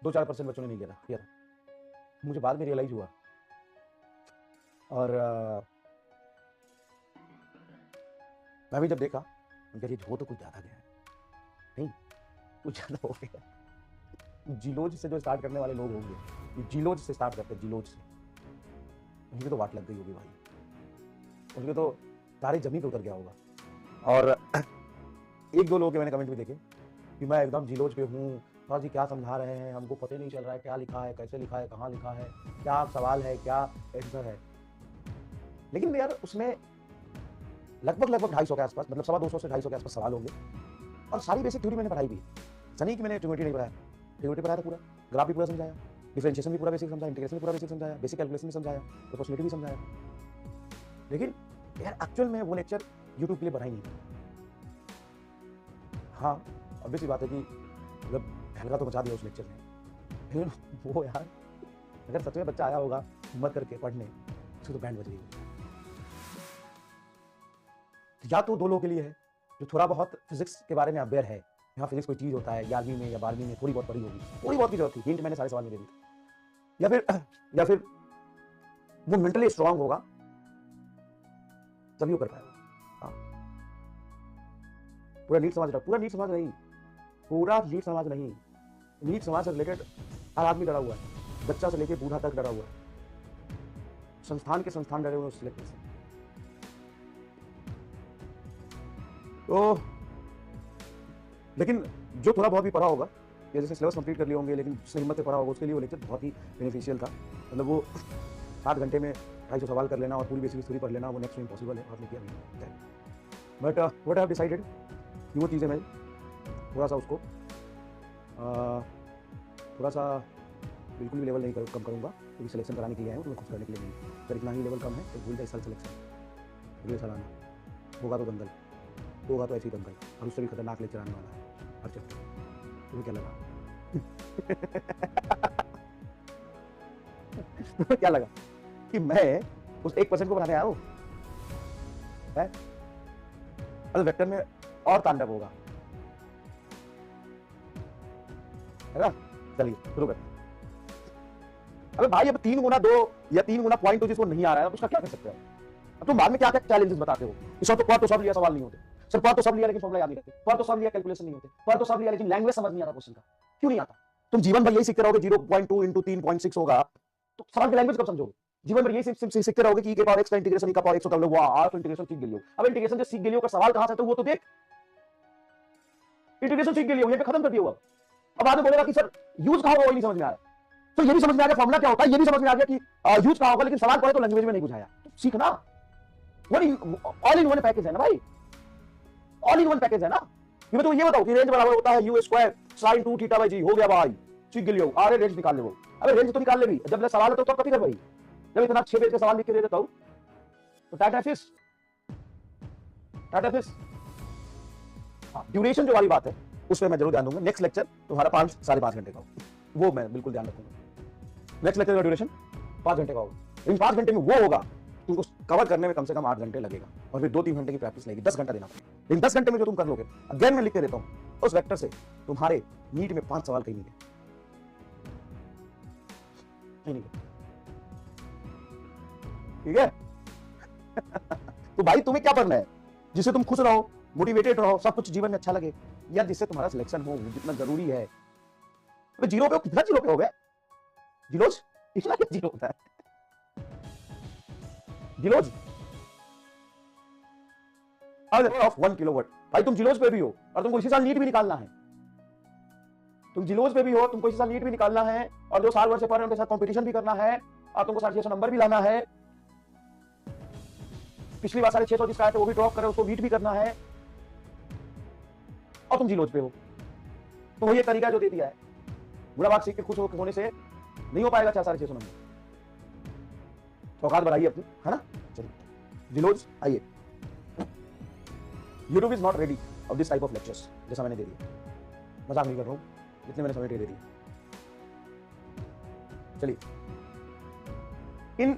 2-4% बच्चों ने नहीं किया था। मुझे बाद में रियलाइज हुआ और मैं भी जब देखा हो तो कुछ ज़्यादा गया है, नहीं कुछ ज़्यादा हो गया। जिलोज से जो स्टार्ट करने वाले लोग होंगे, जिलोज से स्टार्ट करते हैं, जिलोज से, उनकी तो वाट लग गई होगी भाई, उनके तो तारे जमीन पे उतर गया होगा। और एक दो लोगों के मैंने कमेंट भी देखे कि मैं एकदम जिलोज पे हूँ, सर जी क्या समझा रहे हैं, हमको पता ही नहीं चल रहा है क्या लिखा है, कैसे लिखा है, कहाँ लिखा है, क्या सवाल है, क्या आंसर है। लेकिन यार उसमें लगभग 250 के आसपास, मतलब 225 से 250 के आसपास सवाल होंगे और सारी बेसिक थ्योरी मैंने पढ़ाई भी है। सनी की मैंने ट्रिग्नोमेट्री नहीं पढ़ाया, ट्रिग्नोमेट्री पढ़ाया था पूरा, ग्राफ भी पूरा समझाया, डिफरेंशिएशन भी पूरा बेसिक समझाया, इंटीग्रेशन भी पूरा बेसिक समझाया, बेसिक कैलकुलेशन भी समझाया, प्रोपोर्शनलिटी भी समझाया। लेकिन यार एक्चुअल में वो लेक्चर यूट्यूब के लिए बना ही नहीं था। हाँ ऑब्वियस सी बात है कि मतलब हल्का तो मचा दिया उस लेक्चर ने, लेकिन वो यार अगर सच में बच्चा आया होगा हिम्मत करके पढ़ने, उसकी तो बैंड बज गई। या तो दो लोगों के लिए है जो थोड़ा बहुत फिजिक्स के बारे में अवेयर है, यहाँ फिजिक्स कोई चीज होता है, 11वीं में या 12वीं में थोड़ी बहुत पढ़ी होगी, थोड़ी बहुत की जरूरत थी, हिंट मैंने सारे सवाल में दे दी थी। या फिर वो मेंटली स्ट्रांग होगा तभी वो कर पाएगा। हाँ पूरा नीट समाज नहीं, नीट समाज से रिलेटेड हर आदमी डरा हुआ है, बच्चा से लेकर बूढ़ा तक डरा हुआ है, संस्थान डरे हुए उस लेक्चर से। तो लेकिन जो थोड़ा बहुत भी पढ़ा होगा या जैसे सिलेबस कंप्लीट कर लिए होंगे, लेकिन जिसने हिम्मत से पढ़ा होगा उसके लिए वो लेक्चर बहुत ही बेनिफिशियल था। मतलब वो 7 घंटे में 250 सवाल कर लेना और पूरी बेसिक हिस्ट्री पढ़ लेना, वो नेक्स्ट में इम्पॉसिबल है, आपने किया नहीं। But what I have decided कि वो चीज़ें मैं थोड़ा सा उसको थोड़ा सा बिल्कुल भी लेवल नहीं कम करूँगा, क्योंकि सिलेक्शन कराने के लिए आया हूँ, तो मैं खुश करने के लिए नहीं। अगर इतना ही लेवल कम है तो भूल जाए इस साल सिलेक्शन, अगले साल आना होगा तो दंगल होगा, तो ऐसी दंगल, और उससे भी खतरनाक लेक्चर आने वाला है हर चैप्टर। तुम्हें क्या लगा? तुम्हें क्या लगा कि मैं उस 1% को बनाने आया हूँ? अरे वेक्टर में और तांडव होगा, है ना? चलिए शुरू करते हैं। अबे भाई अब 3 गुना 2 या 3 गुना 0.2 जिसको नहीं आ रहा है उसका क्या कर सकते हो? अब तुम बाद में क्या क्या चैलेंजेस बताते हो? इस तो सब लिया सवाल नहीं होते, सर पढ़ तो सब लिया लेकिन फॉर्मूला याद नहीं रहते, पढ़ तो सब लिया कैलकुलेशन नहीं होते, पढ़ तो सब लिया लेकिन लैंग्वेज समझ नहीं आता क्वेश्चन का। क्यों नहीं आता? तुम जीवन भर यही सीखते रहोगे 0.2 इंटू 3.6 होगा, तो सवाल की लैंग्वेज कब समझोगे? जीवन भर यही सीखते रहोगे कि e के पावर x का इंटीग्रेशन e का पावर x होता है, वाह तो इंटीग्रेशन सीख गई हो। अब इंटीग्रेशन जो सीख गई हो का सवाल कहां से आता है वो तो देख, इंटीग्रेशन सीख गई हो, यहीं पे खत्म कर दिया। अब आगे बोलेगा कि सर यूज कहां होगा, वही नहीं समझ में आ रहा। तो ये भी समझ में आ गया फॉर्मूला क्या होता है, ये भी समझ में आ गया कि यूज कहां होगा, लेकिन सवाल पढ़े तो लैंग्वेज में नहीं बुझाया। तो सीखना ऑल इन वन पैकेज है ना भाई, ऑल इन वन पैकेज है ना। तो ये बताओ कि रेंज बराबर होता है U square sine 2 theta by G, हो गया भाई, सीख गई हो। अरे रेंज निकाल ले वो, अबे रेंज तो निकाल ले भी, जब सवाल है तो कभी कर भाई, जब इतना 6 पेज का सवाल लिख के दे देता हूं तो टाटा फिश। ड्यूरेशन जो वाली बात है उस पर मैं जरूर ध्यान दूंगा। नेक्स्ट लेक्चर तुम्हारा 5-5.5 घंटे का होगा, वो मैं बिल्कुल ध्यान रखूंगा। नेक्स्ट लेक्चर का ड्यूरेशन 5 घंटे का होगा, इन 5 घंटे में वो होगा तुमको कवर करने में कम से कम 8 घंटे लगेगा, और फिर 2-3 घंटे की प्रैक्टिस लगेगी, 10 घंटा देना पड़ेगा। इन 10 घंटे में जो तुम कर लोगे, अगेन मैं लिख के देता हूं, उस वेक्टर से तुम्हारे नीट में 5 सवाल कहीं नहीं गए, ठीक है? तो भाई तुम्हें क्या करना है? जिससे तुम खुश रहो, मोटिवेटेड रहो, सब कुछ जीवन में अच्छा लगे, या जिससे तुम्हारा सिलेक्शन हो, जितना जरूरी है। तो जीरो पे कितना जीरो पे हो गया? जिलोज इतना क्या जीरो होता है? जिलोज ऑफ 1 किलोवाट, भाई तुम जिलोज पे भी हो और तुमको इसी साल नीट भी निकालना है। तुम जिलोज पे भी हो, तुमको इसी साल नीट भी निकालना है, और जो साल भर से पढ़ रहे हैं उनके साथ कंपटीशन भी करना है, और तुमको 650 नंबर भी लाना है। पिछली बार 650 जिसका आया था वो भी ड्रॉप करे, उसको बीट भी करना है, और तुम जिलोज पे हो। तो वही एक तरीका जो दे दिया है, बुरा बात सीख के खुश होने से नहीं हो पाएगा 650 नंबर। औकात बढ़ाइए अपनी, है ना? चलिए जिलोज आइए। YouTube is not ready of this type of lectures, जैसा मैंने दे दिया, मजाक नहीं कर रहा हूं, जितने मैंने समय दे दिया। चलिए इन